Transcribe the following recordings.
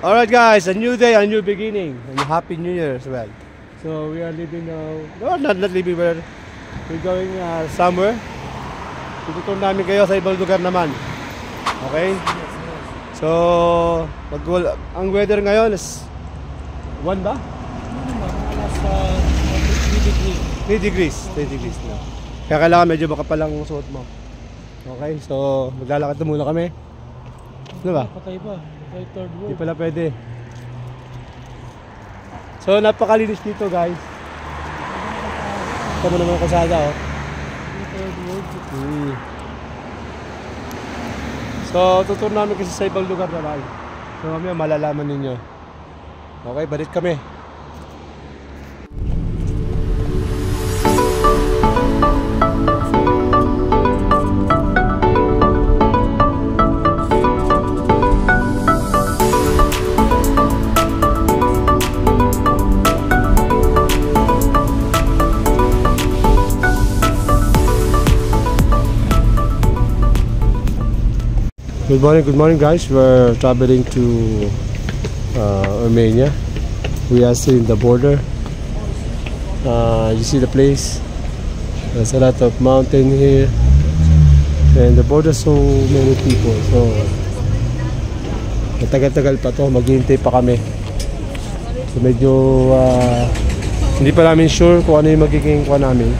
Alright guys, a new day, a new beginning, and happy new year as well. So we are leaving now, no, not leaving, we're going somewhere. Tututur namin kayo sa ibang lugar naman. Okay? So, ang weather ngayon is 1 ba? 3 degrees. 3 degrees na. Kaya kailangan medyo makapal ang suot mo. Okay, so maglalakad na muna kami. Ano ba? Patay pa. Patay third world. Hindi pala pwede. So napakalinis dito guys. Ito mo naman ang kasada oh. Third world. So tutur namin kasi sa ibang lugar naman. So mamaya malalaman ninyo. Okay, balik kami. Good morning guys. We're traveling to Armenia. We are still in the border. You see the place. There's a lot of mountain here. And the border so many people. So matagal-tagal pa to. Maghihintay pa kami. So medyo hindi pa namin sure kung ano yung magiging namin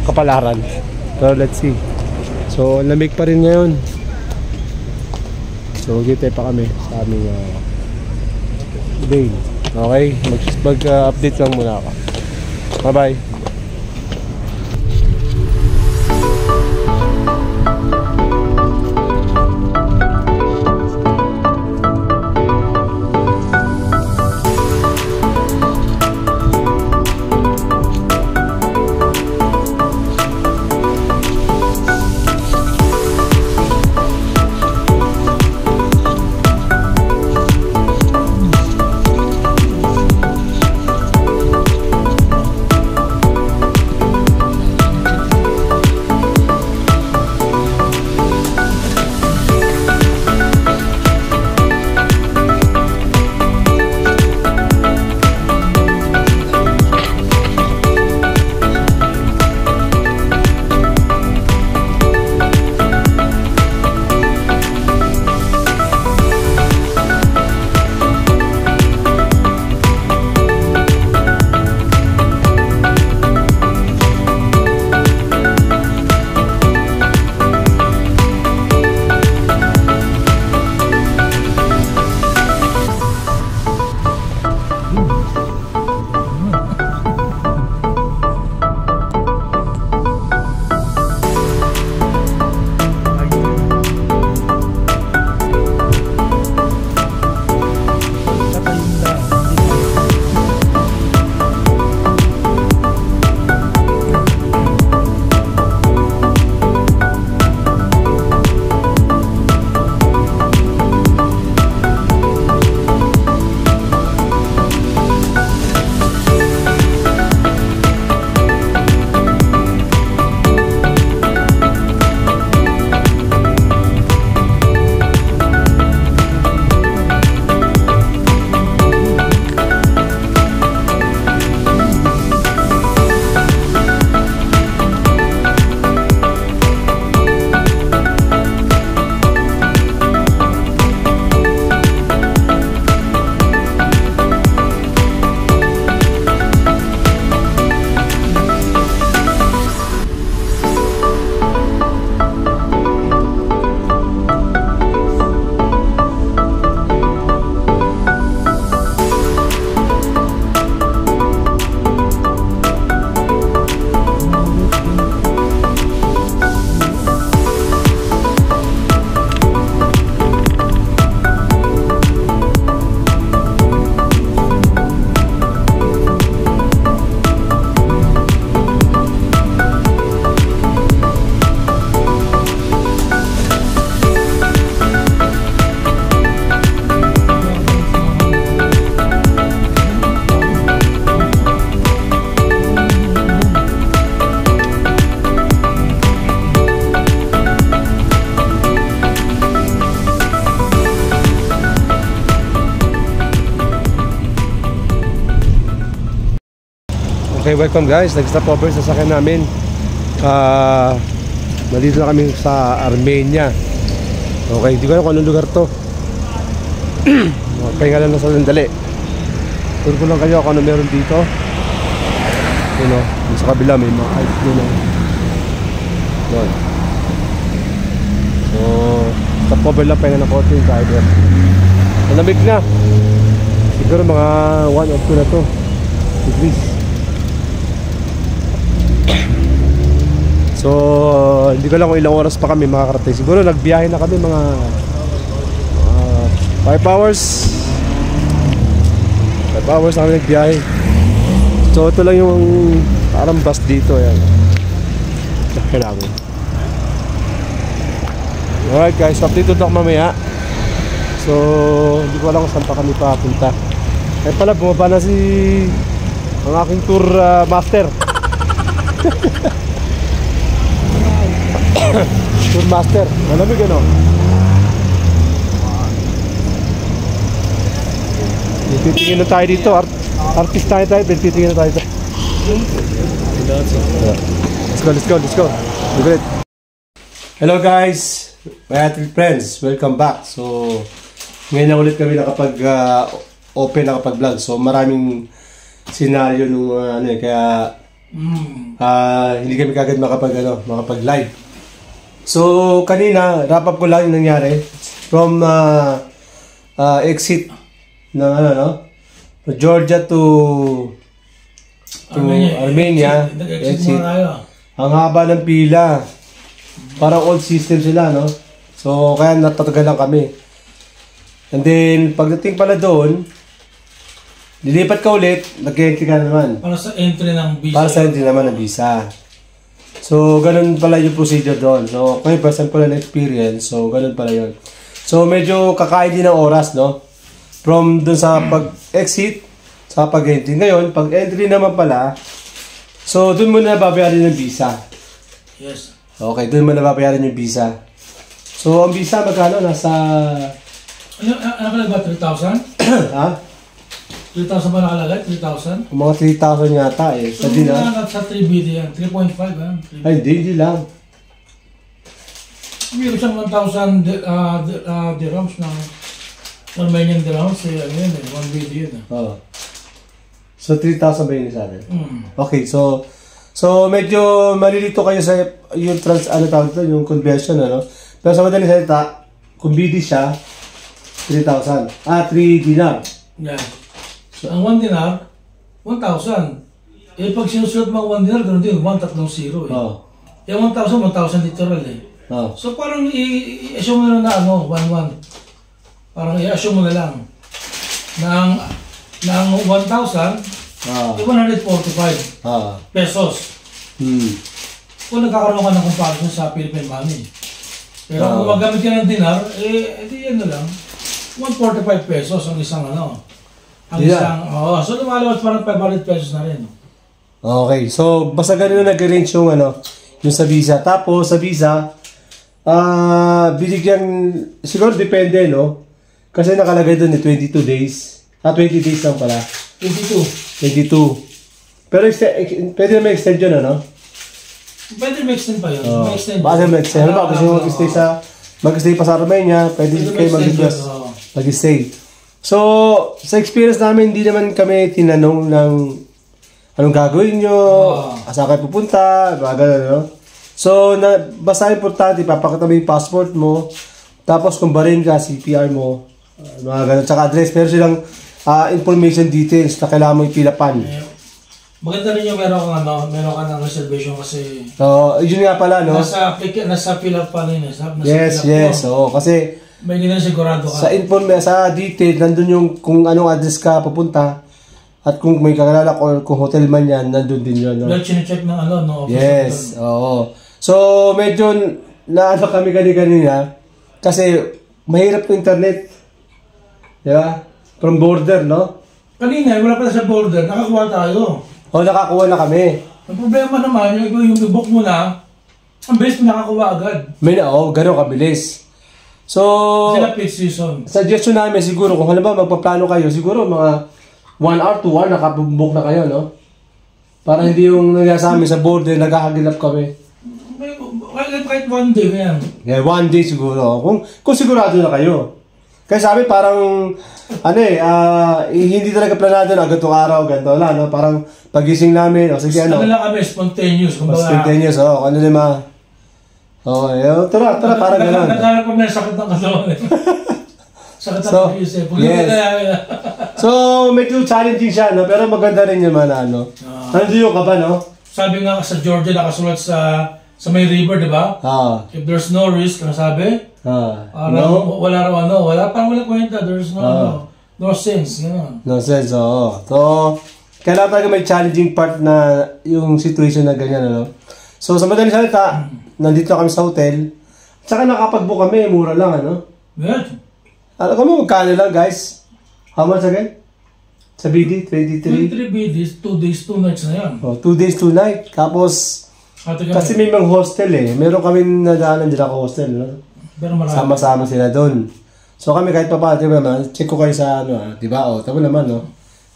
kapalaran. Pero let's see. So lamig pa rin ngayon. So maghihintay pa kami sa aming day. Okay? Mag-update lang muna ako. Bye bye. Okay, welcome guys. Nag-stop over sa sakyan namin. Nandito na kami sa Armenia. Okay, hindi ko alam kung anong lugar to. Pahinga lang na sa sandali. Turo ko lang kayo kung ano meron dito. You know, sa kabila may mga height doon. Doon. So, stop over lang, pahinga ng konti yung driver. Malamig na. Siguro mga 1 or 2 na to degrees. So, hindi ko lang kung ilang oras pa kami makakarating. Siguro nagbiyahe na kami mga 5 hours. 5 hours na kami nagbiyahe. So, ito lang yung parang bus dito. Ayan. Kailangan. Alright guys, update to mamaya. So, hindi ko alam kung saan pa kami papunta. Ay pala, bumaba na ang aking tour master. Tour master, malamig ano? Titingin na tayo dito, artist tayo, titingin na tayo dito. Let's go. Hello guys, my athlete friends, welcome back. So, ngayon na ulit kami open nakapag-vlog. So, maraming senaryo nung kaya hindi kami kagad makapag-live. So, kanina, wrap up ko lang yung nangyari. From exit ng Georgia to Armenia. Exit. Ang haba ng pila. Parang old system sila, no? So, kaya natatagal lang kami. And then, pagdating pala doon, lilipat ka ulit, nag-entry ka naman. Para sa entry ng visa. Para sa entry naman ng visa. So, ganun pala yung procedure doon. So, kung first time ko lang experience, so, ganun pala yun. So, medyo kakain din ng oras, no? From doon sa pag-exit, sa pag-entry. Ngayon, pag-entry naman pala, so, doon mo na babayaran yung visa. Yes. Okay, doon mo na babayaran yung visa. So, ang visa, magkano? Nasa... Ano ba? 3,000? Ha? 3,000 ba nakalagay? 3,000? Mga 3,000 yata eh. So, sa 3BD yan. 3.5 yan. Ay, hindi lang. Meron siyang 1,000 dirhams na Armenian dirhams. Ano yun eh. 1BD yun eh. Oo. So, 3,000 ba yun sa atin? Okay, so medyo malilito kayo sa yung yung conversion, ano? Pero sa madaling salita, kung BD siya, 3,000. 3 dinar. Yeah. So, ang 1 dinar, 1,000. Eh, pag sinusulat mo 1 dinar, ganoon din, 130 eh. Oh. Yung 1,000 literal eh. Oh. So, parang i-assume mo na 1,1. Parang i-assume mo na lang. Na ang 1,000, 145 pesos. Kung nagkakaroon ka ng comparison sa Philippine money. Pero kung magamit ka ng dinar, edi yan na lang. 145 pesos ang isang so lumalabas parang 500 pesos na rin. Okay, so basta ganun na nag-arrange yung yung sa visa. Tapos sa visa, binigyan, siguro depende, no? Kasi nakalagay doon 22 days. 20 days lang pala. 22. Pero pwede na may extend yun, ano? Pwede may extend pa yun. Baka may extend. Ano ba? Kasi mag-stay pa sa Armenia, pwede kayo mag-request. Mag-stay. So, sa experience namin, hindi naman kami tinanong ng anong gagawin nyo, saan kayo pupunta, gano'n, no? So, basta importante, papakita mo yung passport mo, tapos kung barin ka, CPR mo, mga gano'n, tsaka address, pero silang information details na kailangan mo ipilapan. Maganda rin yung meron ka ng reservation kasi... yun nga pala, no? Nasa fill up pa rin eh. Yes. Oo, kasi... May hindi na sigurado ka. Sa detail, nandun yung kung anong address ka pupunta at kung may kakilala or kung hotel man yan, nandun din yun, no? Well, chinecheck ng no? Yes, oo. So, medyo kami kanina kasi mahirap yung internet. Di ba? From border, no? Kanina, wala pala sa border. Nakakuha tayo. Nakakuha na kami. Ang problema naman, yung i-book mo na, ang bilis mo nakakuha agad. Gano'n kabilis. So, sila peak season. Suggestion namin siguro, kung halimbawa magpaplano kayo, siguro mga 1 hour, 2 hour, nakabook na kayo, no? Para hindi yung nangyari sa amin sa border, nagkakagilap kami. Kahit one day na yan. Yeah, one day siguro. Kung sigurado na kayo. Kasi sabi parang, hindi talaga planado na ganitong araw, ganito lang, no? Parang pagising namin, o sige ano. Ano lang kami, spontaneous. Spontaneous, ano naman. Okay, tara, parang gano'n. Nagkaroon ko na sakit ng katawan eh. Sakit ng isip. Yes. So, medyo challenging siya, no? Pero maganda rin yung mga ano. Nandiyo ka ba, no? Sabi nga sa Georgia, nakasulat sa may river, di ba? If there's no risk, ang sabi, wala parang wala kwenta, there's no sense, gano'n. No sense, oo. So, kailangan talaga may challenging part na yung situation na ganyan, ano? So, sa madaling salita, nandito kami sa hotel, tsaka nakapag-book kami, mura lang, ano? Good. Alam ko mo, magkano lang, guys? How much again? Sa BD, 23? 23 BDs, 2 days, 2 nights na yan. 2 days, 2 nights. Tapos, kasi may mga hostel eh. Meron kami nadaanan dyan ako hostel, no? Sama-sama sila doon. So kami kahit pa pa, diba naman, check ko kayo sa ano, diba? Tama naman, no?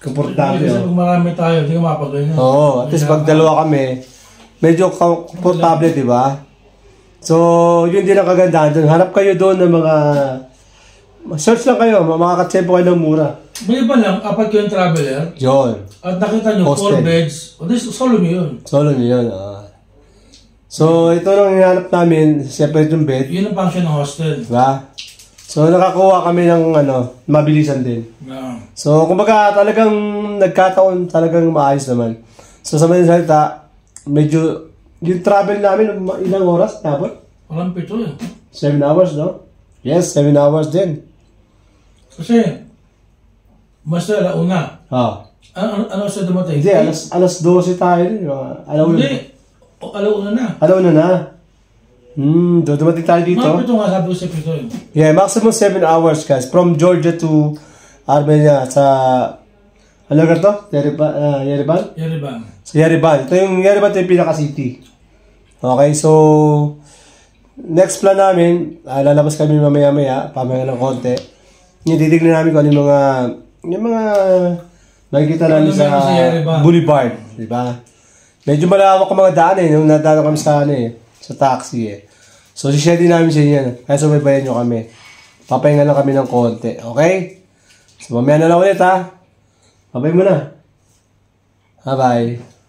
Komportable, kasi kung marami tayo, hindi ka mapagay na. Oo, at least pag dalawa kami, medyo komportable, diba? So, yun din ang kagandahan doon. Hanap kayo doon ng mga... Search lang kayo, makakatsempo kayo ng mura. May iba lang, apat yung traveler. Yun. At nakita nyo, 4 beds. O, solo nyo yun. Solo nyo yun, So, ito lang hinahanap namin, separate yung bed. Yun ang function ng hostel. Diba? So, nakakuha kami ng mabilisan din. Yeah. So, kumbaga talagang nagkataon, talagang maayos naman. So, sa mga salita, medyo, yung travel namin, ilang oras dapat? Walang pito eh. 7 hours, no? Yes, 7 hours din. Kasi, mas alauna. Ano sa dumating? Hindi, alas 12 tayo. Hindi. Alauna na. Alauna na. Dumating tayo dito. Mga pito nga sabi ko sa pito eh. Yeah, maximum 7 hours guys. From Georgia to Armenia sa... Ano lugar to? Yerevan? Yerevan. Sa Yerevan. Ito yung Yerevan, ito yung pinaka-city. Okay, so... Next plan namin, lalabas kami mamaya-maya, pamaya ng konti. Titignan namin kung ano yung mga makikita namin sa Boulevard, di ba? Medyo malawak ang mga daan nung nadaan kami sa sa taxi eh. So, si-share din namin sa inyo. Kaya sumaybayan nyo kami. Papahinga lang kami ng konti, okay? So, mamaya na lang ulit ha. Babay mo na. Bye-bye.